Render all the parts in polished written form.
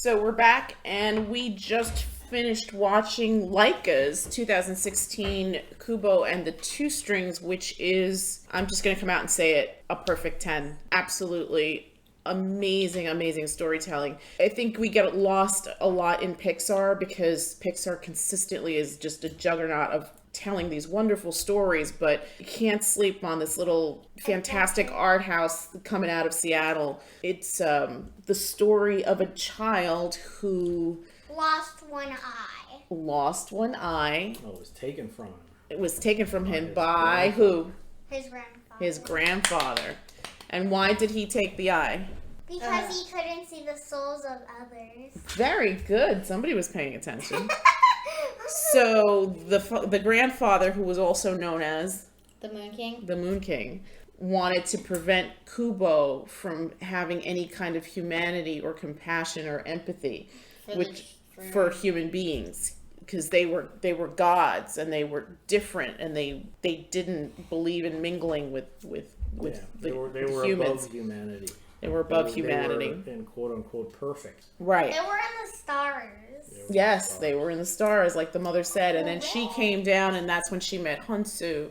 So we're back, and we just finished watching Laika's 2016 KUBO and the Two Strings, which is, I'm just going to come out and say it, a perfect 10. Absolutely amazing, amazing storytelling. I think we get lost a lot in Pixar because Pixar consistently is just a juggernaut of telling these wonderful stories, but you can't sleep on this little fantastic art house coming out of Seattle. It's the story of a child who lost one eye. Lost one eye. Oh, it was taken from him. It was taken from him by who? His grandfather. His grandfather. And why did he take the eye? Because he couldn't see the souls of others. Very good. Somebody was paying attention. So the grandfather, who was also known as the Moon King, wanted to prevent KUBO from having any kind of humanity or compassion or empathy for human beings, because they were gods and they were different and they didn't believe in mingling with they were humans. above humanity. They were above humanity. They were in quote unquote perfect. Right. They were in the stars. Yes, they were in the stars, like the mother said, and then she came down, and that's when she met Hanzo.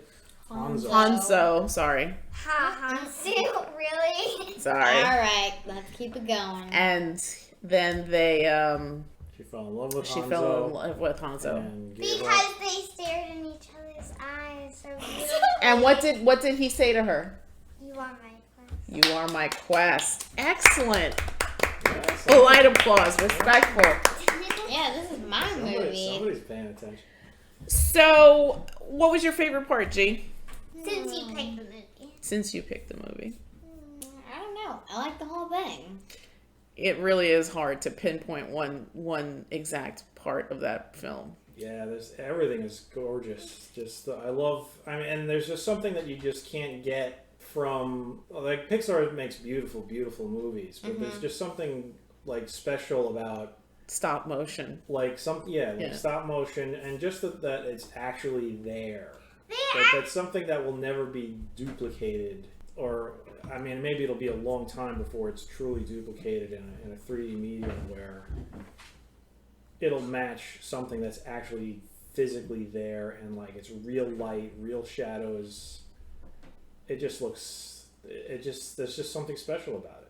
Sorry. Hanzo, really? Sorry. All right, let's keep it going. And then they She fell in love with Hanzo. She fell in love with Hanzo because they stared in each other's eyes. So beautiful. And what did he say to her? You are my quest. You are my quest. Excellent. A light applause. Respectful. Yeah, this is my movie. Somebody's paying attention. So, what was your favorite part, G? Since you picked the movie. Since you picked the movie. I don't know. I like the whole thing. It really is hard to pinpoint one exact part of that film. Yeah, everything is gorgeous. And there's just something that you just can't get from, like, Pixar makes beautiful, beautiful movies, but there's just something like special about stop motion, like stop motion, and just that it's actually there. That's something that will never be duplicated, or I mean, maybe it'll be a long time before it's truly duplicated in a 3D medium where it'll match something that's actually physically there, and like it's real light, real shadows. There's just something special about it.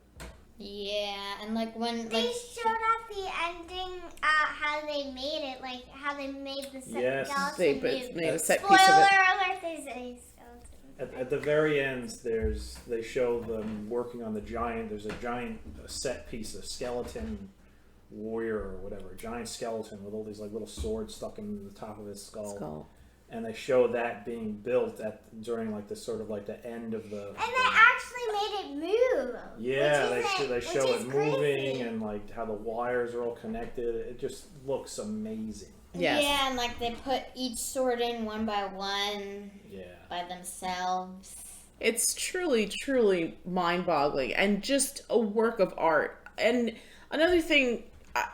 Yeah, and like when they showed at the ending how they made it, like how they made the set. Yes, they made a set Spoiler piece of it. alert! There's a skeleton. At the very end, they show them working on the giant. There's a giant set piece, a skeleton warrior or whatever, a giant skeleton with all these like little swords stuck in the top of his skull. And they show that being built during like the sort of like the end of the. And they actually made it move. Yeah, they show it moving crazy. and like how the wires are all connected. It just looks amazing. Yes. Yeah, and like they put each sword in one by one. Yeah. By themselves. It's truly, truly mind-boggling and just a work of art. And another thing,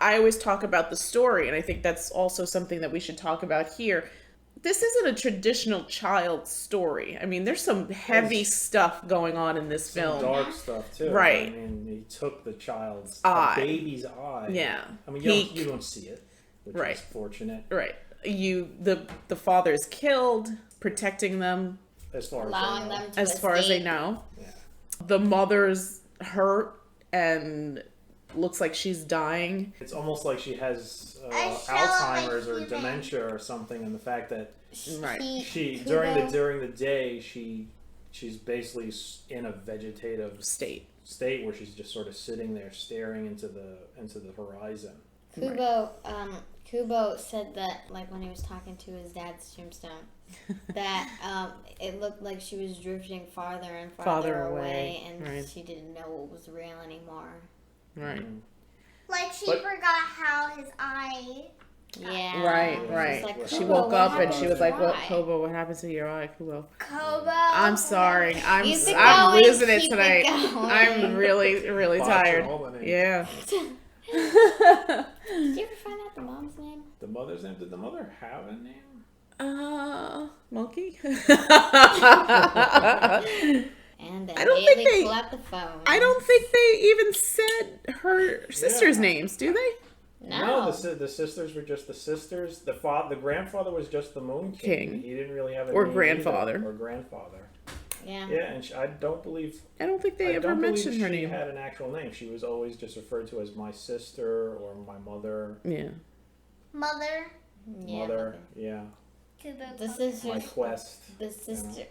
I always talk about the story, and I think that's also something that we should talk about here. This isn't a traditional child story. I mean, there's some heavy stuff going on in this film. Dark stuff too. Right. I mean, he took the child's baby's eye. Yeah. I mean, you don't see it, which is fortunate. Right. The father's killed, protecting them. As far allowing them to as far as they know. Yeah. The mother's hurt and looks like she's dying. It's almost like she has Alzheimer's or dementia or something, and the fact that she during the day she's basically in a vegetative state where she's just sort of sitting there staring into the horizon. KUBO said that, like, when he was talking to his dad's tombstone, that it looked like she was drifting farther and farther away, and she didn't know what was real anymore. Right. Like she forgot how his eye. Yeah. Right. Like, she woke up and she was like, "What, KUBO? What happened to your eye, KUBO?" KUBO. I'm sorry. I'm losing it tonight. I'm really, really tired. Yeah. Did you ever find out the mom's name? The mother's name? Did the mother have a name? Monkey. And then I don't think they pull out the phone. I don't think they even said her sisters' names, do they? No, the sisters were just the sisters. The grandfather was just the Moon King. He didn't really have a or name grandfather. Or grandfather. Yeah. Yeah, and I don't think they ever mentioned her name. She had an actual name. She was always just referred to as my sister or my mother. Yeah. Mother. Yeah. KUBO. The sisters. My quest. The sister.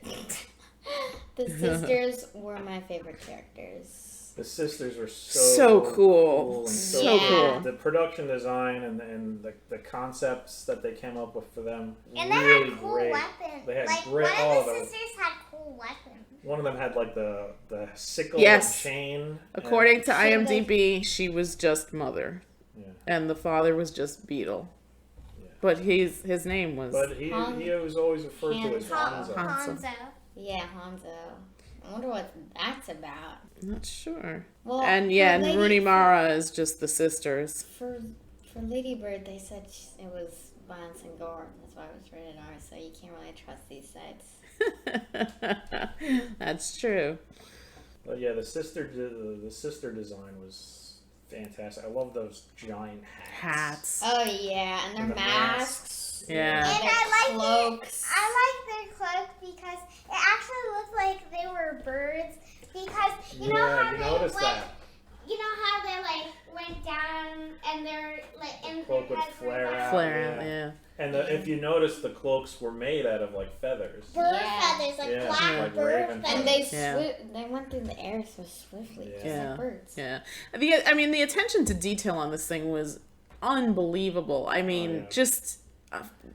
The sisters were my favorite characters. The sisters were so cool. And so cool. The production design and the concepts that they came up with for them. And really they had cool great. weapons. They had like great. one of the sisters had cool weapons. One of them had like the sickle Yes. and chain. According to IMDb, she was just Mother. Yeah. And the father was just Beetle. Yeah. But his name was... But he was always referred to as Hanzo. Hanzo. Yeah, Hanzo. I wonder what that's about. I'm not sure. Well, and Rooney Mara is just the sisters. For Lady Bird, they said it was violence and gore. That's why it was rated R, so you can't really trust these sites. That's true. But yeah, the sister design was fantastic. I love those giant hats. Oh yeah, and their masks. Yeah. And I like cloaks. I like their cloaks because it actually looked like they were birds. Because you know how they went, you know how they like went down and they're like in cloak would flare out. Yeah. And if you notice, the cloaks were made out of like feathers. Bird feathers, like black like bird raven feathers. And they went through the air so swiftly, just like birds. Yeah. The attention to detail on this thing was unbelievable. I mean, just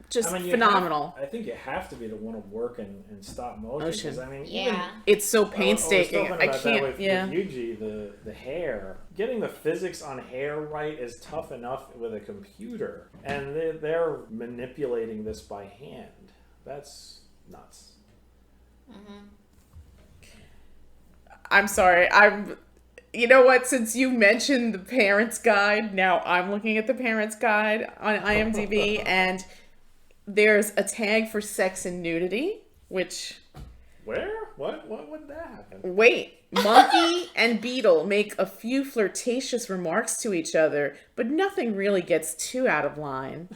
phenomenal. I think you have to be the one to work in stop motion. I mean, it's so painstaking. I can't. With Yuji, the hair, getting the physics on hair right is tough enough with a computer, and they're manipulating this by hand. That's nuts. Mm-hmm. I'm sorry. You know what? Since you mentioned the Parents Guide, now I'm looking at the Parents Guide on IMDb, and there's a tag for sex and nudity, which... Where? What would that happen? Wait. Monkey and Beetle make a few flirtatious remarks to each other, but nothing really gets too out of line.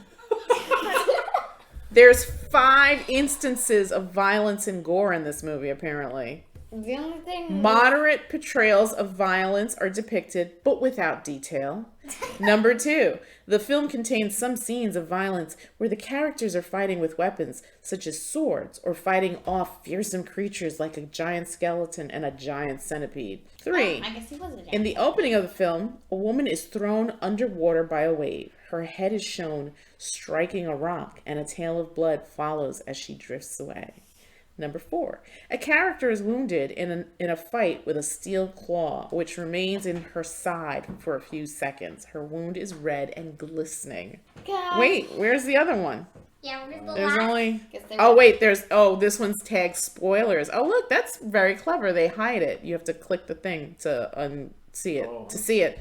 There's 5 instances of violence and gore in this movie, apparently. The only thing... Moderate portrayals of violence are depicted, but without detail. Number 2, the film contains some scenes of violence where the characters are fighting with weapons, such as swords, or fighting off fearsome creatures like a giant skeleton and a giant centipede. 3, I guess he was a giant. In the opening of the film, a woman is thrown underwater by a wave. Her head is shown striking a rock, and a tail of blood follows as she drifts away. Number 4, a character is wounded in a fight with a steel claw, which remains in her side for a few seconds. Her wound is red and glistening. God. Wait, where's the other one? Yeah, where's the There's last? only... Oh, wait, this one's tagged spoilers. Oh, look, that's very clever. They hide it. You have to click the thing to see it. To see it.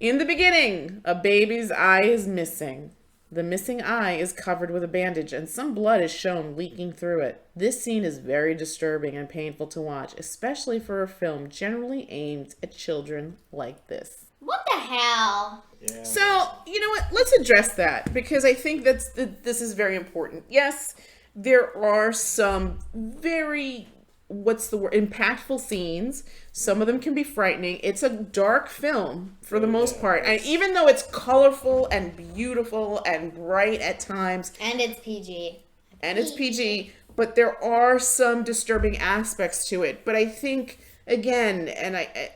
In the beginning, a baby's eye is missing. The missing eye is covered with a bandage, and some blood is shown leaking through it. This scene is very disturbing and painful to watch, especially for a film generally aimed at children like this. What the hell? Yeah. So, you know what? Let's address that, because I think this is very important. Yes, there are some very... impactful scenes. Some of them can be frightening. It's a dark film for the most part. And even though it's colorful and beautiful and bright at times. And it's PG. But there are some disturbing aspects to it. But I think, again,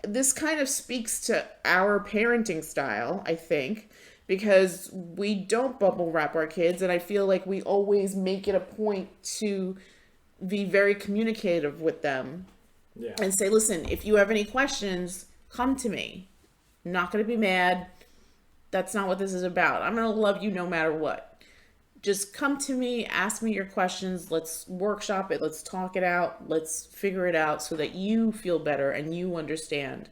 this kind of speaks to our parenting style, I think. Because we don't bubble wrap our kids. And I feel like we always make it a point to be very communicative with them and say, listen, if you have any questions, come to me. I'm not going to be mad. That's not what this is about. I'm going to love you no matter what. Just come to me, ask me your questions. Let's workshop it. Let's talk it out. Let's figure it out so that you feel better and you understand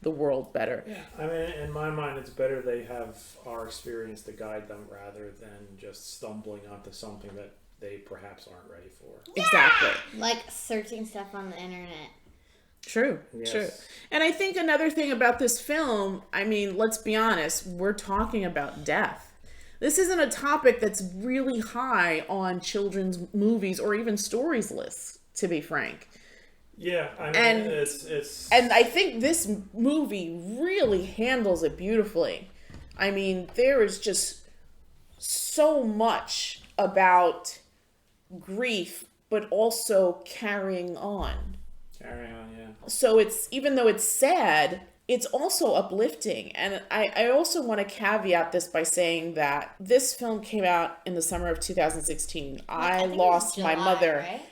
the world better. Yeah, I mean, in my mind, it's better they have our experience to guide them rather than just stumbling onto something that they perhaps aren't ready for. Exactly. Like searching stuff on the internet. True. Yes. True. And I think another thing about this film, I mean, let's be honest, we're talking about death. This isn't a topic that's really high on children's movies or even stories lists, to be frank. Yeah, I mean, And- it's And I think this movie really handles it beautifully. I mean, there is just so much about grief, but also carrying on. carry on, yeah. So it's, even though it's sad, it's also uplifting. And I also want to caveat this by saying that this film came out in the summer of 2016. I think it was lost my July, mother right?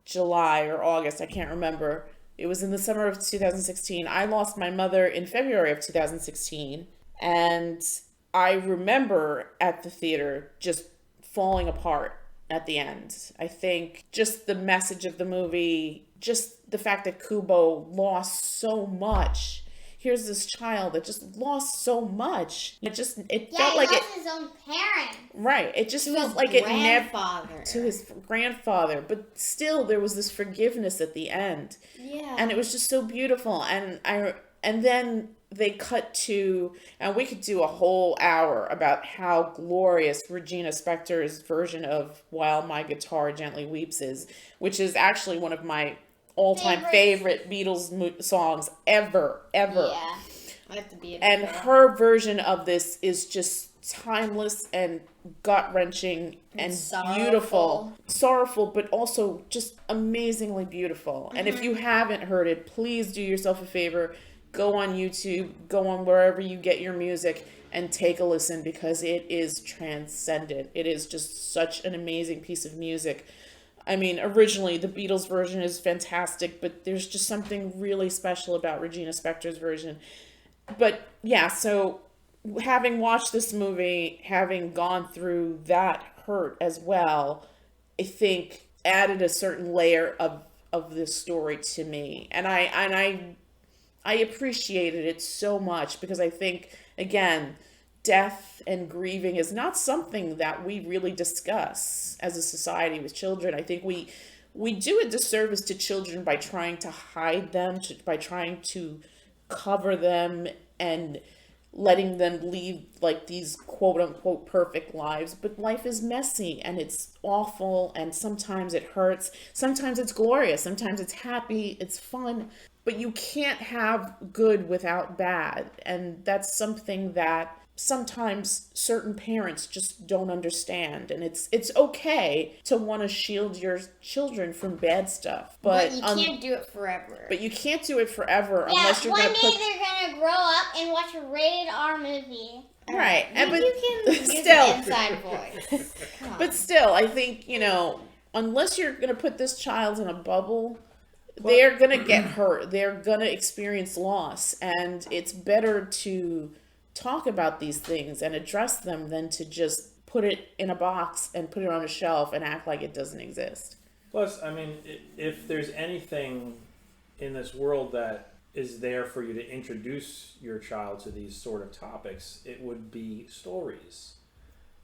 July or August, I can't remember. It was in the summer of 2016. I lost my mother in February of 2016. And I remember at the theater just falling apart at the end. I think just the message of the movie, just the fact that KUBO lost so much. Here's this child that just lost so much. It felt like he it. lost his own parent. Right. It just To felt his like it never. grandfather. To his grandfather. But still, there was this forgiveness at the end. Yeah. And it was just so beautiful. And then they cut to, and we could do a whole hour about how glorious Regina Spektor's version of While My Guitar Gently Weeps is, which is actually one of my all-time favorite Beatles songs ever. Yeah. I have to be a And her version of this is just timeless and gut-wrenching and beautiful. Sorrowful, but also just amazingly beautiful. And if you haven't heard it, please do yourself a favor. Go on YouTube, go on wherever you get your music, and take a listen, because it is transcendent. It is just such an amazing piece of music. I mean, originally the Beatles version is fantastic, but there's just something really special about Regina Spektor's version. But yeah, so having watched this movie, having gone through that hurt as well, I think added a certain layer of this story to me. And I appreciated it so much, because I think, again, death and grieving is not something that we really discuss as a society with children. I think we do a disservice to children by trying to hide them, by trying to cover them and letting them lead like these quote unquote perfect lives. But life is messy and it's awful, and sometimes it hurts, sometimes it's glorious, sometimes it's happy, it's fun. But you can't have good without bad. And that's something that sometimes certain parents just don't understand. And it's okay to want to shield your children from bad stuff. But you can't do it forever. But you can't do it forever Yeah, unless you're one going day to put... they're gonna grow up and watch a rated R movie. Right. Maybe But you can use still, an inside voice. Come on. but still, I think, unless you're going to put this child in a bubble, they're going to get hurt. They're going to experience loss. And it's better to talk about these things and address them than to just put it in a box and put it on a shelf and act like it doesn't exist. Plus, I mean, if there's anything in this world that is there for you to introduce your child to these sort of topics, it would be stories.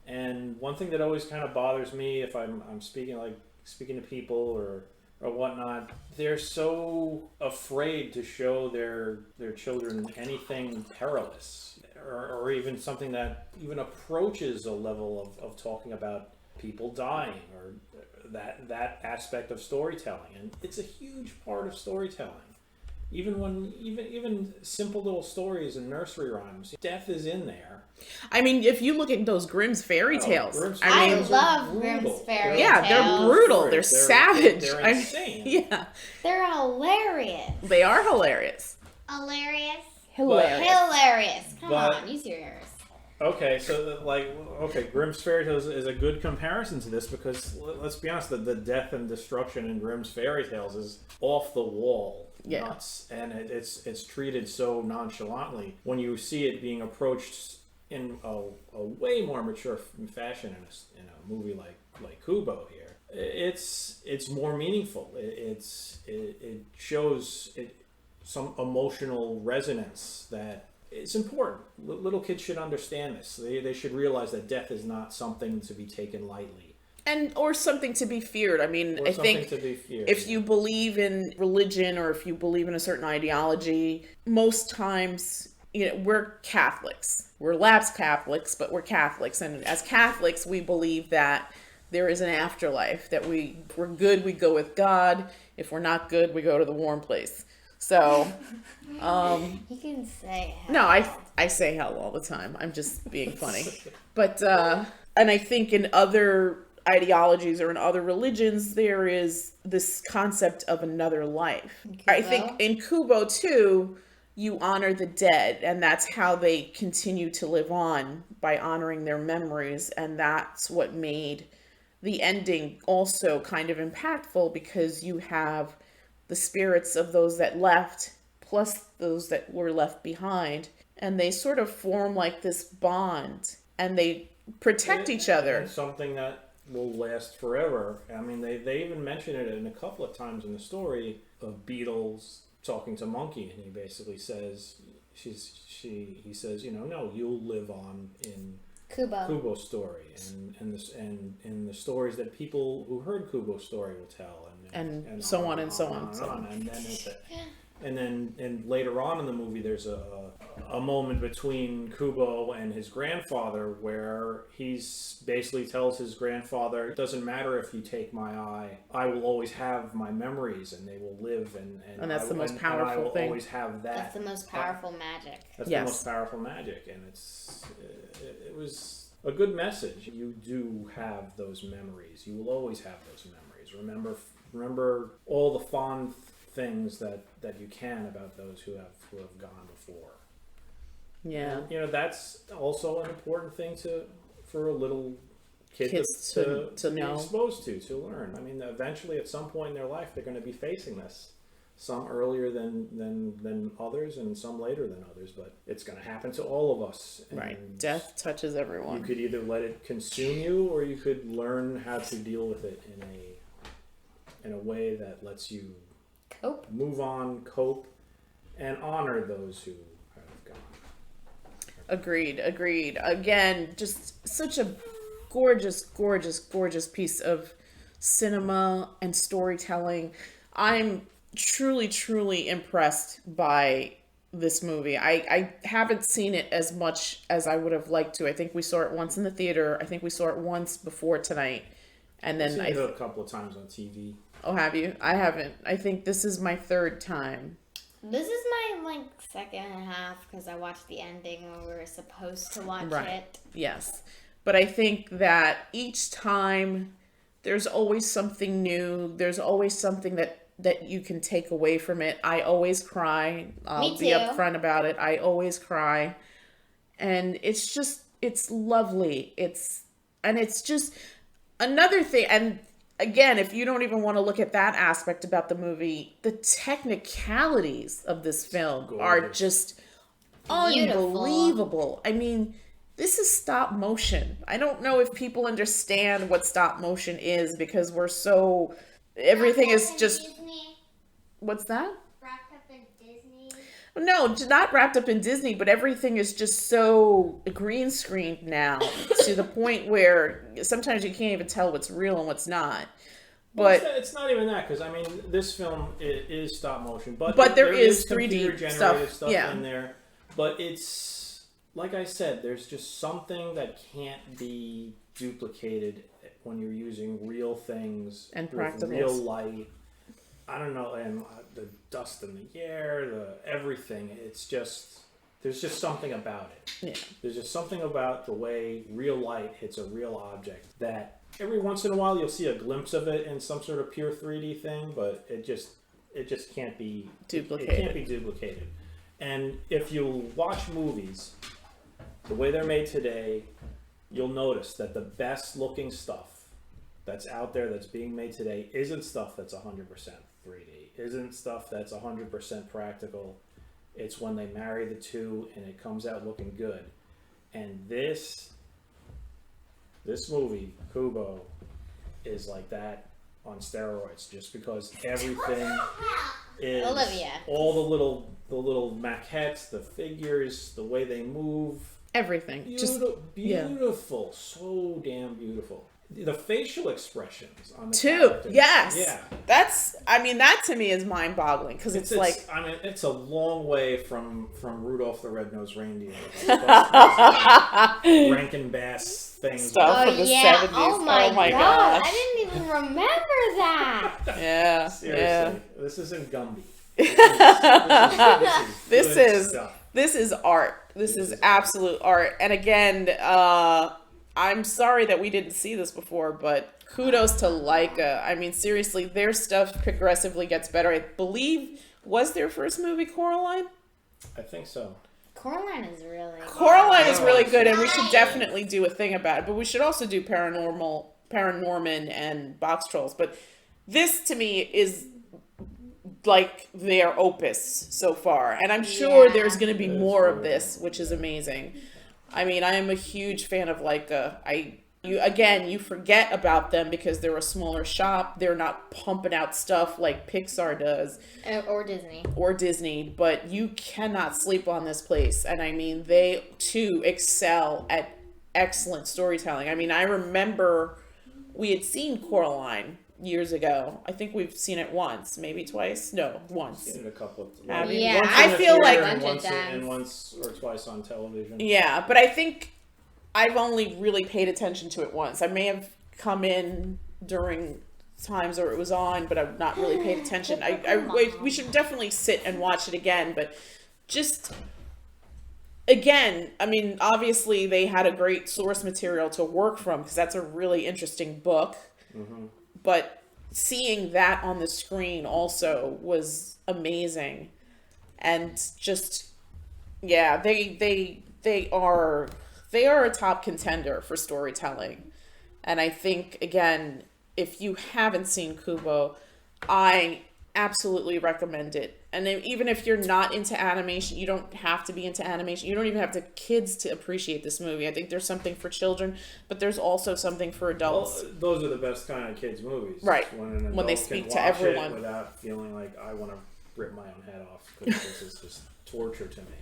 And one thing that always kind of bothers me if I'm speaking to people or whatnot, they're so afraid to show their children anything perilous, or even something that even approaches a level of talking about people dying, or that aspect of storytelling. And it's a huge part of storytelling. Even simple little stories and nursery rhymes, death is in there. I mean, if you look at those Grimm's fairy tales, I mean, love Grimm's fairy tales. yeah, they're brutal. They're savage. They're insane. Yeah, They're hilarious. they are hilarious. Hilarious. Hilarious. Come But- on, use yours. Okay, so Grimm's fairy tales is a good comparison to this, because let's be honest, the death and destruction in Grimm's fairy tales is off the wall, nuts, and it's treated so nonchalantly. When you see it being approached in a way more mature fashion in a movie like KUBO here, it's more meaningful. It shows some emotional resonance that. It's important. Little kids should understand this. They should realize that death is not something to be taken lightly. or something to be feared. I mean, I think if you believe in religion or if you believe in a certain ideology, most times, we're Catholics. We're lapsed Catholics, but we're Catholics. And as Catholics, we believe that there is an afterlife, that if we're good, we go with God. If we're not good, we go to the warm place. So, you can say hell. No, I say hell all the time. I'm just being funny. But, and I think in other ideologies or in other religions, there is this concept of another life. I think in KUBO too, you honor the dead, and that's how they continue to live on, by honoring their memories. And that's what made the ending also kind of impactful, because you have the spirits of those that left plus those that were left behind, and they sort of form like this bond, and they protect each other. It's something that will last forever. I mean, they even mention it in a couple of times in the story of Beetle's talking to Monkey, and he basically says, he says, no, you'll live on in KUBO's story, and the stories that people who heard KUBO's story will tell, and so on and so on. And then later on in the movie, there's a moment between KUBO and his grandfather where he's basically tells his grandfather, it doesn't matter if you take my eye, I will always have my memories, and they will live, and that's the most powerful I will thing. Always have that. That's the most powerful magic. That's the most powerful magic, and it was a good message. You do have those memories. You will always have those memories. Remember all the fond things that you can about those who have gone before. Yeah. And, that's also an important thing for a little kid to be know. exposed to learn. I mean, eventually at some point in their life, they're going to be facing this. Some earlier than others, and some later than others, but it's going to happen to all of us. And right. Death touches everyone. You could either let it consume you, or you could learn how to deal with it in a way that lets you move on, cope, and honor those who have gone. Agreed. Again, just such a gorgeous piece of cinema and storytelling. I'm truly impressed by this movie. I haven't seen it as much as I would have liked to. I think we saw it once in the theater. I think we saw it once before tonight. And then I've seen it a couple of times on TV. Oh, have you? I haven't. I think this is my third time. This is my second and a half, because I watched the ending when we were supposed to watch it. Yes. But I think that each time there's always something new. There's always something that you can take away from it. I always cry. I'll be upfront about it. I always cry. And it's lovely. It's just another thing. And again, if you don't even want to look at that aspect about the movie, the technicalities of this film are just unbelievable. I mean, this is stop motion. I don't know if people understand what stop motion is, because we're so... Everything is just... Disney. What's that? Wrapped up in Disney. No, not wrapped up in Disney, but everything is just so green screened now to the point where sometimes you can't even tell what's real and what's not. But it's not even that, because I mean, this film is stop motion, but there is 3D generated stuff yeah. in there. But it's, like I said, there's just something that can't be duplicated when you're using real things and with real light. I don't know, and the dust in the air, everything. It's just, there's just something about it. Yeah. There's just something about the way real light hits a real object that every once in a while you'll see a glimpse of it in some sort of pure 3D thing, but it just can't be duplicated. It can't be duplicated. And if you watch movies the way they're made today, you'll notice that the best looking stuff that's out there that's being made today isn't stuff that's 100% 3D, isn't stuff that's 100% practical. It's when they marry the two and it comes out looking good. And this movie, KUBO, is like that on steroids, just because everything is all the little maquettes, the figures, the way they move, everything, beautiful, so damn beautiful. the facial expressions on the Too. characters. Yes. Yeah. That to me is mind-boggling because it's like, I mean, it's a long way from Rudolph the Red-Nosed Reindeer, Rankin Bass things. Stuff from the 70s. Oh my gosh. God. I didn't even remember that. Yeah. Seriously, this isn't Gumby. This is art. This is absolute art. And again, I'm sorry that we didn't see this before, but kudos to Laika. I mean, seriously, their stuff progressively gets better. I believe, was their first movie Coraline? I think so. Coraline is really good. Coraline is really good, and we should definitely do a thing about it. But we should also do Paranorman, and Box Trolls. But this, to me, is like their opus so far. And I'm sure there's going to be more of this, which is amazing. I mean, I am a huge fan of Laika. You forget about them because they're a smaller shop. They're not pumping out stuff like Pixar does. Or Disney. But you cannot sleep on this place. And I mean, they, too, excel at excellent storytelling. I mean, I remember we had seen Coraline years ago. I think we've seen it once, maybe twice. No, once. Seen it a couple of times. Yeah, I feel like once or twice on television. Yeah, but I think I've only really paid attention to it once. I may have come in during times where it was on, but I've not really paid attention. We should definitely sit and watch it again, but just again, I mean, obviously they had a great source material to work from because that's a really interesting book. Mm-hmm. But seeing that on the screen also was amazing. And just, yeah, they are a top contender for storytelling. And I think, again, if you haven't seen KUBO, I absolutely recommend it. And even if you're not into animation, you don't have to be into animation. You don't even have to kids to appreciate this movie. I think there's something for children, but there's also something for adults. Well, those are the best kind of kids movies. Right. When they speak to everyone. Without feeling like I want to rip my own head off because this is just torture to me.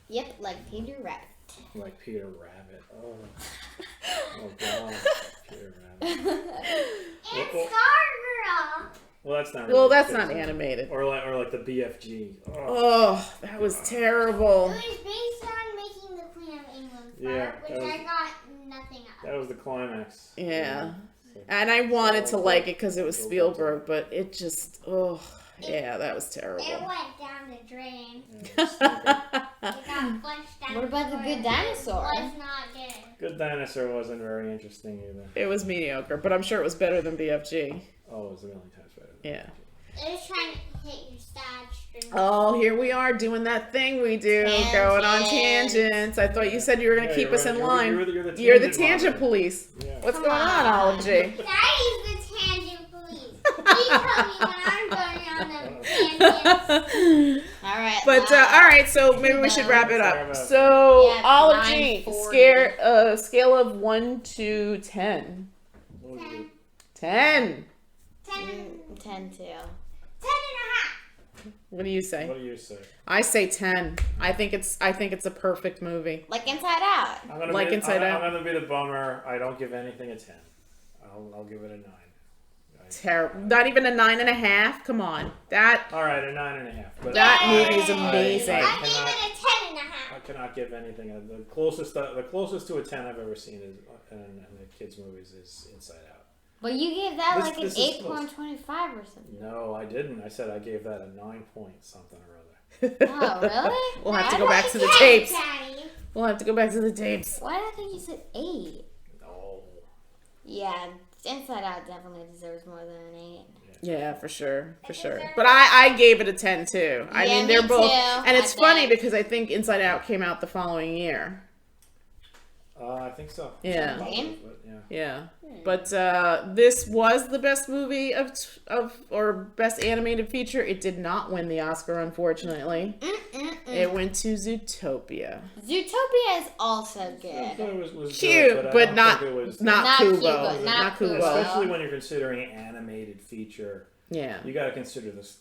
Yep, like Peter Rabbit. Like Peter Rabbit. Oh God. Peter Rabbit. And Stargirl. Well, that's not. Well, that's not animated. Or like the BFG. Oh, that was terrible. It was based on making the Queen of England part, which I got nothing of. That was the climax. Yeah. And I wanted to like it because it was Spielberg, but it just, that was terrible. It went down the drain. It got flushed down. What about the Good Dinosaur? It was not good. Good Dinosaur wasn't very interesting either. It was mediocre, but I'm sure it was better than BFG. Oh, it was a million times better. Yeah. It was trying to hit your side string. Oh, here we are doing that thing we do, going on tangents. I thought you said you were going to keep us in line. You're the tangent police. Yeah. What's going on, Ology? Daddy's the tangent police. He told me when I'm going on the tangents. All right. But all right, so maybe we should wrap it up. So, Ology, scale of 1 to 10. 10. 10 too. 10.5. What do you say? What do you say? I say 10. I think it's a perfect movie. Like Inside Out. I'm gonna be the bummer. I don't give anything a 10. I'll give it a 9. Terrible. Not even a 9.5. Come on. That. All right, a 9.5. But that movie is amazing. I gave it a 10.5. I cannot give anything. The closest to a 10 I've ever seen in the kids' movies is Inside Out. But you gave that like an 8.25 or something. No, I didn't. I said I gave that a 9 point something or other. Oh, really? We'll have to go back to the tapes. We'll have to go back to the tapes. Why did I think you said 8? No. Yeah, Inside Out definitely deserves more than an 8. Yeah, for sure. But I gave it a 10 too. I mean, they're both, and it's funny because I think Inside Out came out the following year. I think so. Yeah. Probably, yeah. But this was the best movie or best animated feature. It did not win the Oscar, unfortunately. It went to Zootopia. Zootopia is also good. It was cute, good, but not KUBO. Not KUBO. Especially when you're considering an animated feature. Yeah. You got to consider this.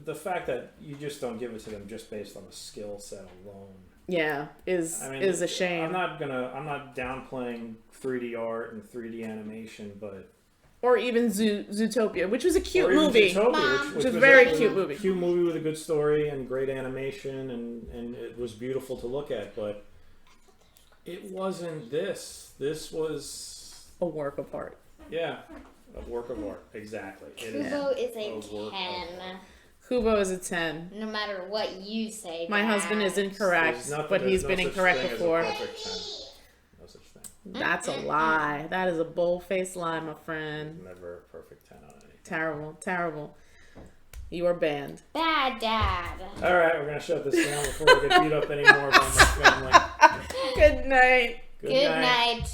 the fact that you just don't give it to them just based on the skill set alone. Yeah, is a shame. I'm not downplaying 3D art and 3D animation, but or even Zootopia, which was a cute movie. Zootopia, which was a very cute movie. Cute movie with a good story and great animation, and it was beautiful to look at, but it wasn't this. This was a work of art. Yeah, a work of art. Exactly. KUBO is a 10. KUBO is a 10. No matter what you say. My husband is incorrect, but he's been incorrect before. No such thing. That's a lie. That is a bold-faced lie, my friend. Never a perfect 10 on anything. Terrible, terrible. You are banned. Bad dad. All right, we're gonna shut this down before we get beat up anymore by my family. Good night. Good night.